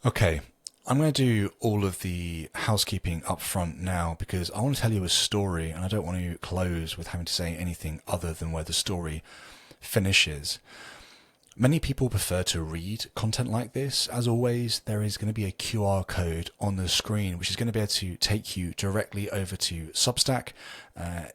Okay, I'm going to do all of the housekeeping up front now because I want to tell you a story and I don't want to close with having to say anything other than where the story finishes. Many people prefer to read content like this. As always, there is going to be a QR code on the screen which is going to be able to take you directly over to Substack.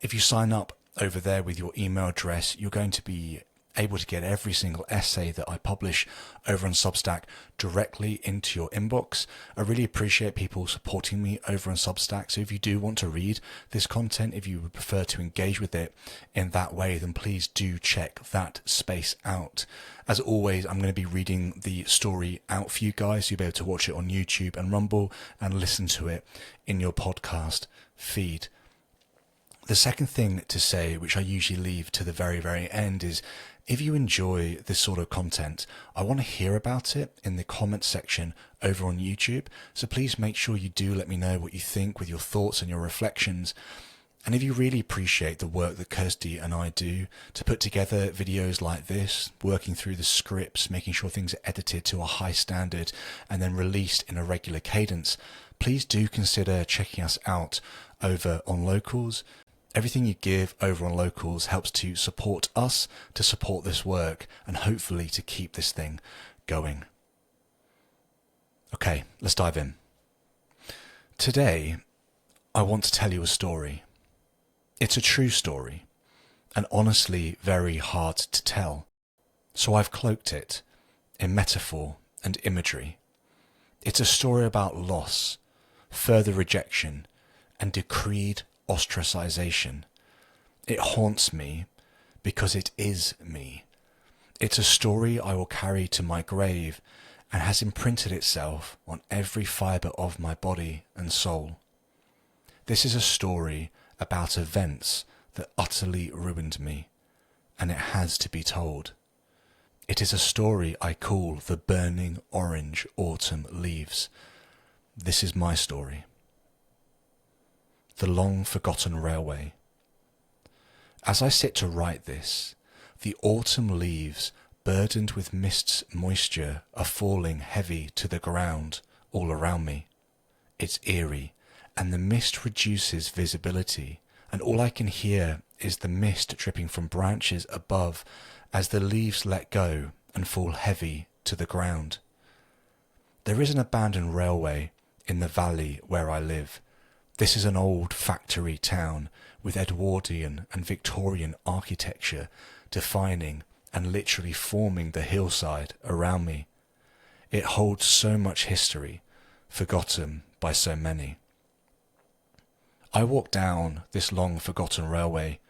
If you sign up over there with your email address, you're going to be able to get every single essay that I publish over on Substack directly into your inbox. I really appreciate people supporting me over on Substack. So if you do want to read this content, if you would prefer to engage with it in that way, then please do check that space out. As always, I'm going to be reading the story out for you guys. So you'll be able to watch it on YouTube and Rumble and listen to it in your podcast feed. The second thing to say, which I usually leave to the very, very end, is if you enjoy this sort of content, I want to hear about it in the comments section over on YouTube. So please make sure you do let me know what you think with your thoughts and your reflections. And if you really appreciate the work that Kirsty and I do to put together videos like this, working through the scripts, making sure things are edited to a high standard and then released in a regular cadence, please do consider checking us out over on Locals. Everything you give over on Locals helps to support us, to support this work, and hopefully to keep this thing going. Okay, let's dive in. Today, I want to tell you a story. It's a true story, and honestly very hard to tell. So I've cloaked it in metaphor and imagery. It's a story about loss, further rejection, and decreed ostracisation. It haunts me because it is me. It's a story I will carry to my grave and has imprinted itself on every fibre of my body and soul. This is a story about events that utterly ruined me, and it has to be told. It is a story I call the burning orange autumn leaves. This is my story. The long-forgotten railway. As I sit to write this, the autumn leaves, burdened with mist's moisture, are falling heavy to the ground all around me. It's eerie, and the mist reduces visibility, and all I can hear is the mist dripping from branches above as the leaves let go and fall heavy to the ground. There is an abandoned railway in the valley where I live. This is an old factory town with Edwardian and Victorian architecture defining and literally forming the hillside around me. It holds so much history, forgotten by so many. I walk down this long-forgotten railway,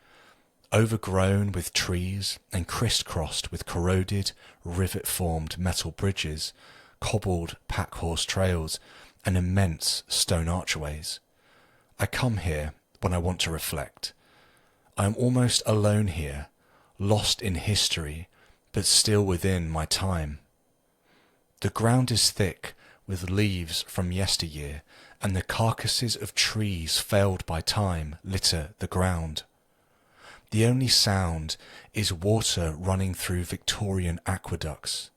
overgrown with trees and crisscrossed with corroded, rivet-formed metal bridges, cobbled pack-horse trails, and immense stone archways. I come here when I want to reflect. I am almost alone here, lost in history, but still within my time. The ground is thick with leaves from yesteryear, and the carcasses of trees felled by time litter the ground. The only sound is water running through Victorian aqueducts,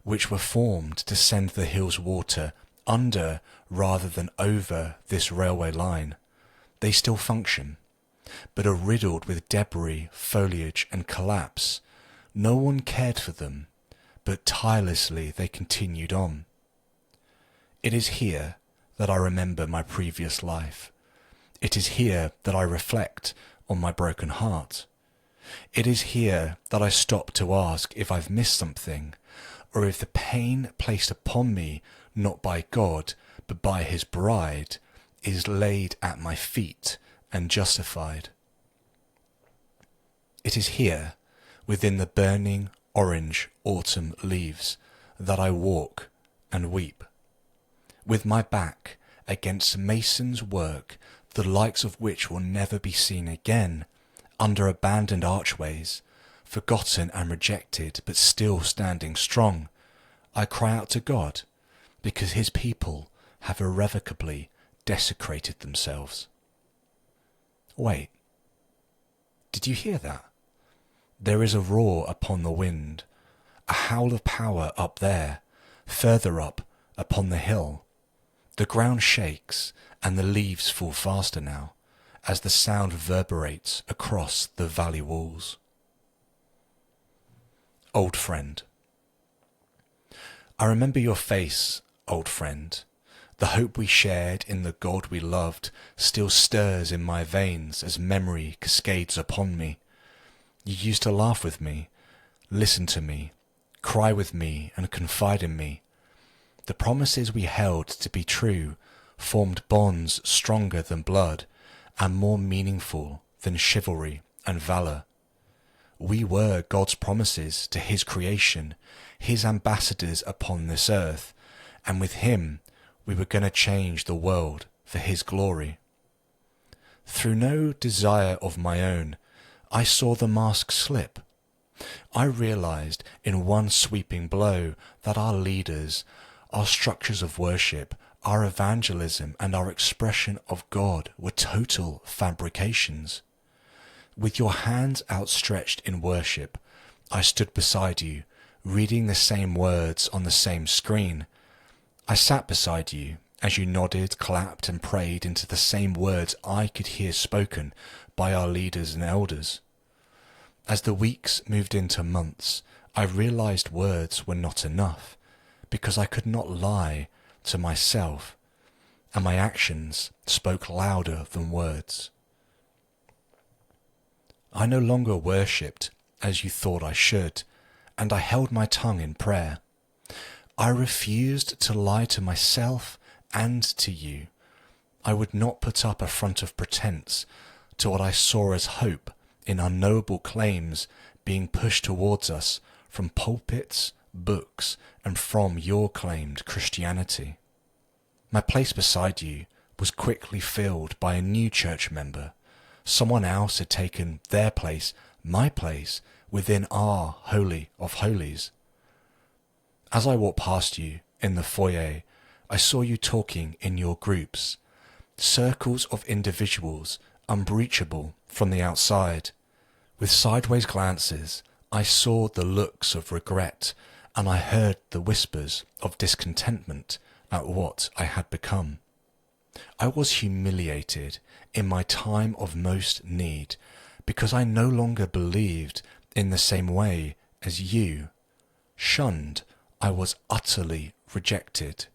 which were formed to send the hill's water under rather than over this railway line. They still function, but are riddled with debris, foliage and collapse. No one cared for them, but tirelessly they continued on. It is here that I remember my previous life. It is here that I reflect on my broken heart. It is here that I stop to ask if I've missed something, or if the pain placed upon me not by God, but by his bride, is laid at my feet and justified. It is here, within the burning orange autumn leaves, that I walk and weep, with my back against mason's work, the likes of which will never be seen again, under abandoned archways, forgotten and rejected, but still standing strong. I cry out to God, because his people have irrevocably desecrated themselves. Wait, did you hear that? There is a roar upon the wind, a howl of power up there, further up, upon the hill. The ground shakes and the leaves fall faster now as the sound reverberates across the valley walls. Old friend. I remember your face, old friend. The hope we shared in the God we loved still stirs in my veins as memory cascades upon me. You used to laugh with me, listen to me, cry with me and confide in me. The promises we held to be true formed bonds stronger than blood and more meaningful than chivalry and valour. We were God's promises to his creation, his ambassadors upon this earth, and with him we were going to change the world for his glory. Through no desire of my own, I saw the mask slip. I realized in one sweeping blow that our leaders, our structures of worship, our evangelism and our expression of God were total fabrications. With your hands outstretched in worship, I stood beside you, reading the same words on the same screen. I sat beside you as you nodded, clapped and prayed into the same words I could hear spoken by our leaders and elders. As the weeks moved into months, I realized words were not enough, because I could not lie to myself, and my actions spoke louder than words. I no longer worshipped as you thought I should, and I held my tongue in prayer. I refused to lie to myself and to you. I would not put up a front of pretense to what I saw as hope in unknowable claims being pushed towards us from pulpits, books, and from your claimed Christianity. My place beside you was quickly filled by a new church member. Someone else had taken their place, my place, within our Holy of Holies. As I walked past you in the foyer, I saw you talking in your groups, circles of individuals unbreachable from the outside. With sideways glances, I saw the looks of regret, and I heard the whispers of discontentment at what I had become. I was humiliated in my time of most need, because I no longer believed in the same way as you. Shunned, I was utterly rejected.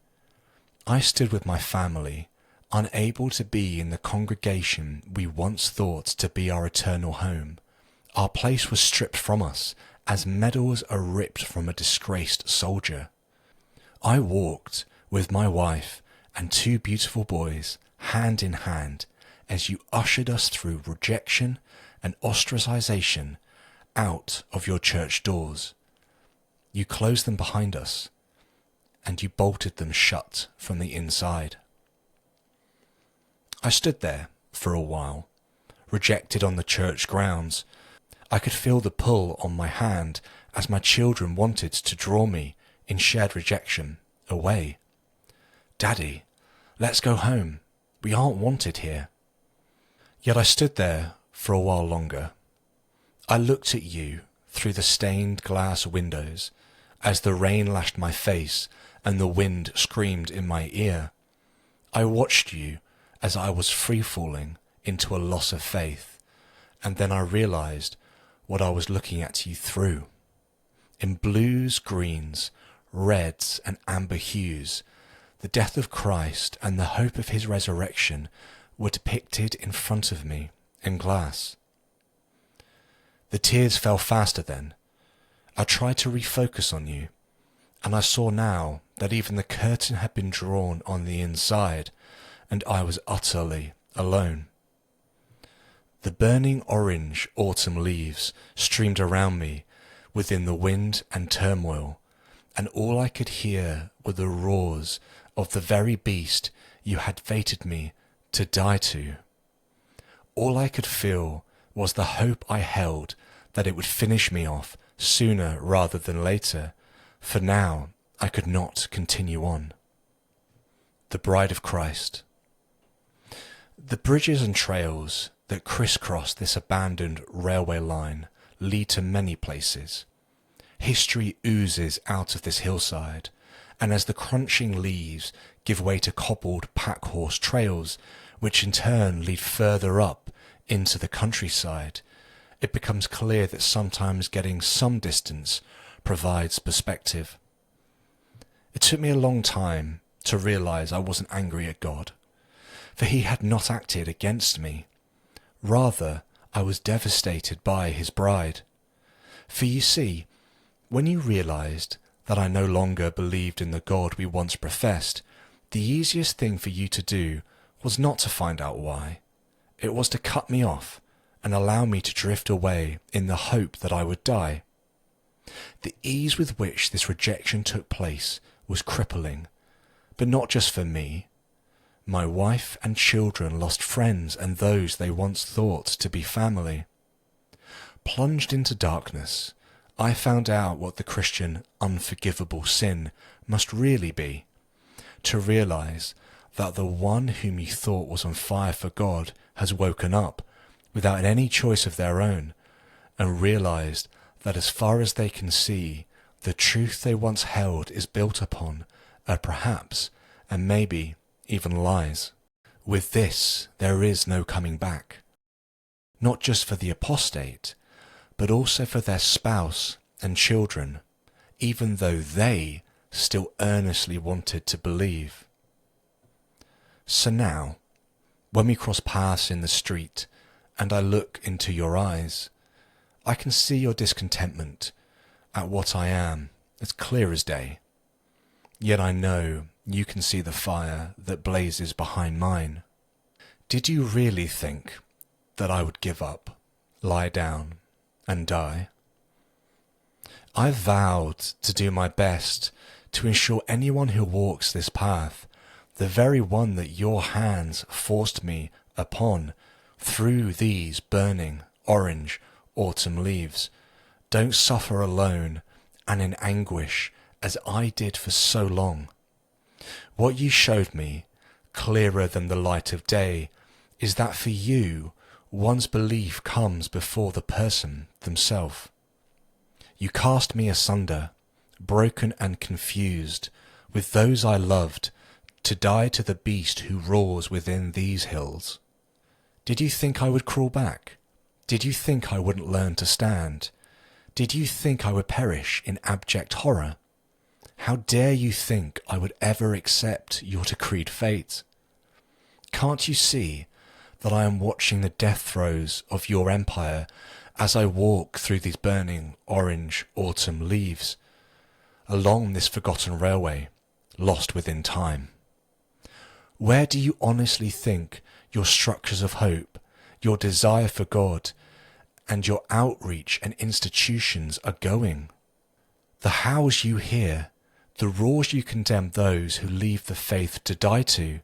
I stood with my family, unable to be in the congregation we once thought to be our eternal home. Our place was stripped from us, as medals are ripped from a disgraced soldier. I walked with my wife and two beautiful boys, hand in hand, as you ushered us through rejection and ostracization out of your church doors. You closed them behind us, and you bolted them shut from the inside. I stood there for a while, rejected on the church grounds. I could feel the pull on my hand as my children wanted to draw me in shared rejection away. Daddy, let's go home. We aren't wanted here. Yet I stood there for a while longer. I looked at you through the stained glass windows as the rain lashed my face and the wind screamed in my ear. I watched you as I was free-falling into a loss of faith, and then I realized what I was looking at you through. In blues, greens, reds and amber hues, the death of Christ and the hope of his resurrection were depicted in front of me in glass. The tears fell faster then. I tried to refocus on you, and I saw now that even the curtain had been drawn on the inside, and I was utterly alone. The burning orange autumn leaves streamed around me within the wind and turmoil, and all I could hear were the roars of the very beast you had fated me to die to. All I could feel was the hope I held that it would finish me off sooner rather than later, for now I could not continue on. The Bride of Christ. The bridges and trails that crisscross this abandoned railway line lead to many places. History oozes out of this hillside, and as the crunching leaves give way to cobbled pack-horse trails, which in turn lead further up into the countryside, it becomes clear that sometimes getting some distance provides perspective. It took me a long time to realize I wasn't angry at God, for he had not acted against me. Rather, I was devastated by his bride. For you see, when you realized that I no longer believed in the God we once professed, the easiest thing for you to do was not to find out why. It was to cut me off and allow me to drift away in the hope that I would die. The ease with which this rejection took place was crippling, but not just for me. My wife and children lost friends and those they once thought to be family. Plunged into darkness, I found out what the Christian unforgivable sin must really be. To realize that the one whom you thought was on fire for God has woken up without any choice of their own, and realized that as far as they can see, the truth they once held is built upon perhaps, and maybe, even lies. With this, there is no coming back. Not just for the apostate, but also for their spouse and children, even though they still earnestly wanted to believe. So now, when we cross paths in the street, and I look into your eyes, I can see your discontentment at what I am as clear as day. Yet I know you can see the fire that blazes behind mine. Did you really think that I would give up, lie down, and die? I vowed to do my best to ensure anyone who walks this path, the very one that your hands forced me upon through these burning orange autumn leaves, don't suffer alone and in anguish as I did for so long. What you showed me, clearer than the light of day, is that for you, one's belief comes before the person themselves. You cast me asunder, broken and confused, with those I loved, to die to the beast who roars within these hills. Did you think I would crawl back? Did you think I wouldn't learn to stand? Did you think I would perish in abject horror? How dare you think I would ever accept your decreed fate? Can't you see that I am watching the death throes of your empire as I walk through these burning orange autumn leaves, along this forgotten railway, lost within time? Where do you honestly think your structures of hope, your desire for God, and your outreach and institutions are going? The hows you hear, the roars you condemn those who leave the faith to die to,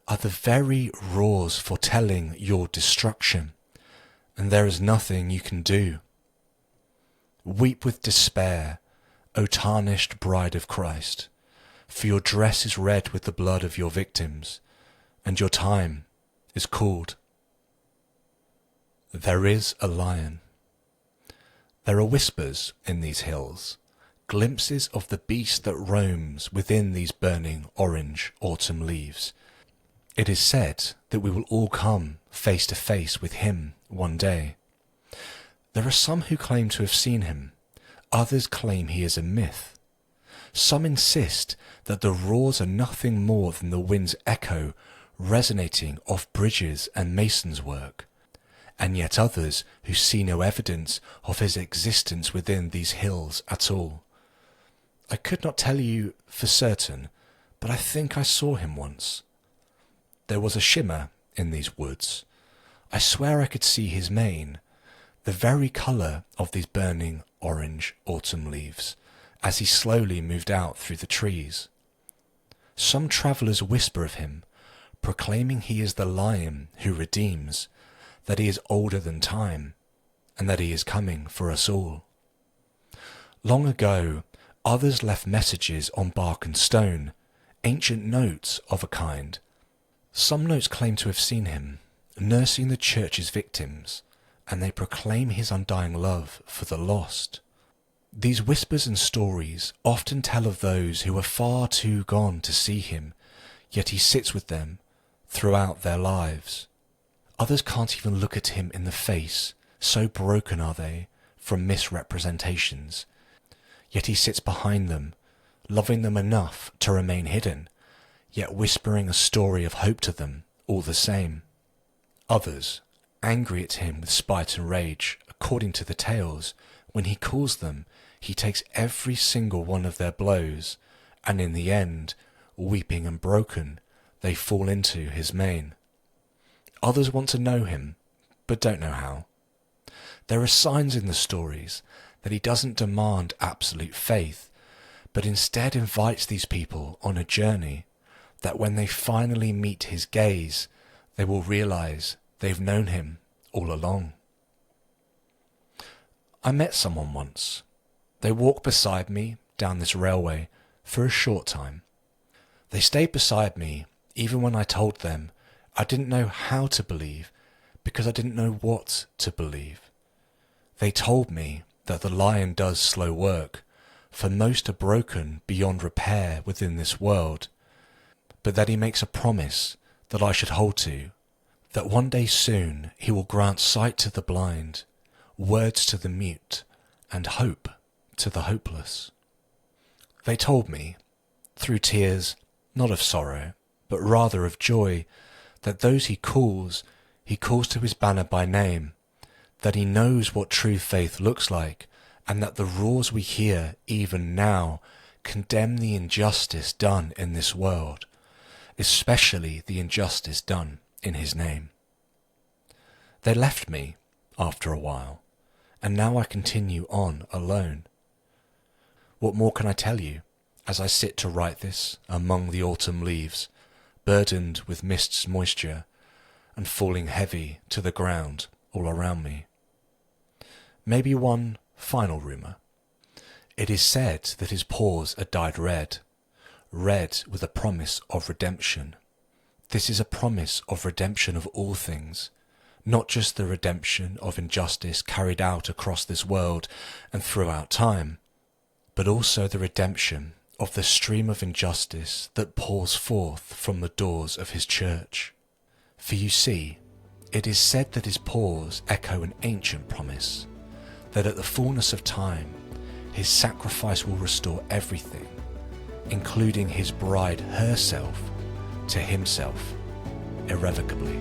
are the very roars foretelling your destruction, and there is nothing you can do. Weep with despair, O tarnished bride of Christ, for your dress is red with the blood of your victims, and your time is called. There is a lion. There are whispers in these hills, glimpses of the beast that roams within these burning orange autumn leaves. It is said that we will all come face to face with him one day. There are some who claim to have seen him. Others claim he is a myth. Some insist that the roars are nothing more than the wind's echo resonating off bridges and masons' work. And yet others who see no evidence of his existence within these hills at all. I could not tell you for certain, but I think I saw him once. There was a shimmer in these woods. I swear I could see his mane, the very colour of these burning orange autumn leaves, as he slowly moved out through the trees. Some travellers whisper of him, proclaiming he is the lion who redeems, that he is older than time, and that he is coming for us all. Long ago, others left messages on bark and stone, ancient notes of a kind. Some notes claim to have seen him, nursing the church's victims, and they proclaim his undying love for the lost. These whispers and stories often tell of those who are far too gone to see him, yet he sits with them throughout their lives. Others can't even look at him in the face, so broken are they from misrepresentations, yet he sits behind them, loving them enough to remain hidden, yet whispering a story of hope to them all the same. Others, angry at him with spite and rage, according to the tales, when he calls them, he takes every single one of their blows, and in the end, weeping and broken, they fall into his mane. Others want to know him, but don't know how. There are signs in the stories that he doesn't demand absolute faith, but instead invites these people on a journey that when they finally meet his gaze, they will realize they've known him all along. I met someone once. They walked beside me down this railway for a short time. They stayed beside me even when I told them I didn't know how to believe because I didn't know what to believe. They told me that the lion does slow work, for most are broken beyond repair within this world, but that he makes a promise that I should hold to, that one day soon he will grant sight to the blind, words to the mute, and hope to the hopeless. They told me, through tears, not of sorrow, but rather of joy, that those he calls to his banner by name, that he knows what true faith looks like, and that the roars we hear even now condemn the injustice done in this world, especially the injustice done in his name. They left me after a while, and now I continue on alone. What more can I tell you as I sit to write this among the autumn leaves, burdened with mist's moisture and falling heavy to the ground all around me? Maybe one final rumour. It is said that his paws are dyed red, red with a promise of redemption. This is a promise of redemption of all things, not just the redemption of injustice carried out across this world and throughout time, but also the redemption of the stream of injustice that pours forth from the doors of his church. For you see, it is said that his paws echo an ancient promise, that at the fullness of time, his sacrifice will restore everything, including his bride herself, to himself irrevocably.